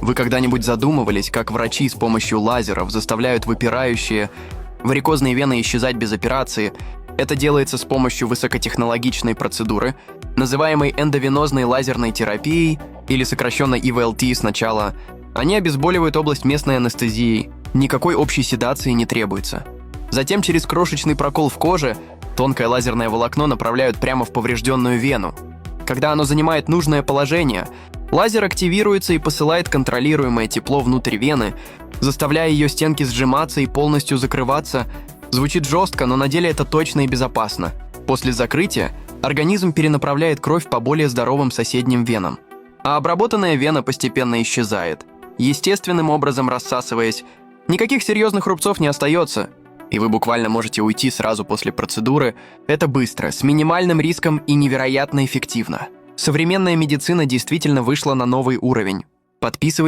Вы когда-нибудь задумывались, как врачи с помощью лазеров заставляют выпирающие варикозные вены исчезать без операции? Это делается с помощью высокотехнологичной процедуры, называемой эндовенозной лазерной терапией, или сокращенно ИВЛТ сначала. Они обезболивают область местной анестезией, никакой общей седации не требуется. Затем через крошечный прокол в коже тонкое лазерное волокно направляют прямо в поврежденную вену. Когда оно занимает нужное положение, лазер активируется и посылает контролируемое тепло внутрь вены, заставляя ее стенки сжиматься и полностью закрываться. Звучит жестко, но на деле это точно и безопасно. После закрытия организм перенаправляет кровь по более здоровым соседним венам, а обработанная вена постепенно исчезает, естественным образом рассасываясь. Никаких серьезных рубцов не остается, и вы буквально можете уйти сразу после процедуры. Это быстро, с минимальным риском и невероятно эффективно. Современная медицина действительно вышла на новый уровень. Подписывайтесь.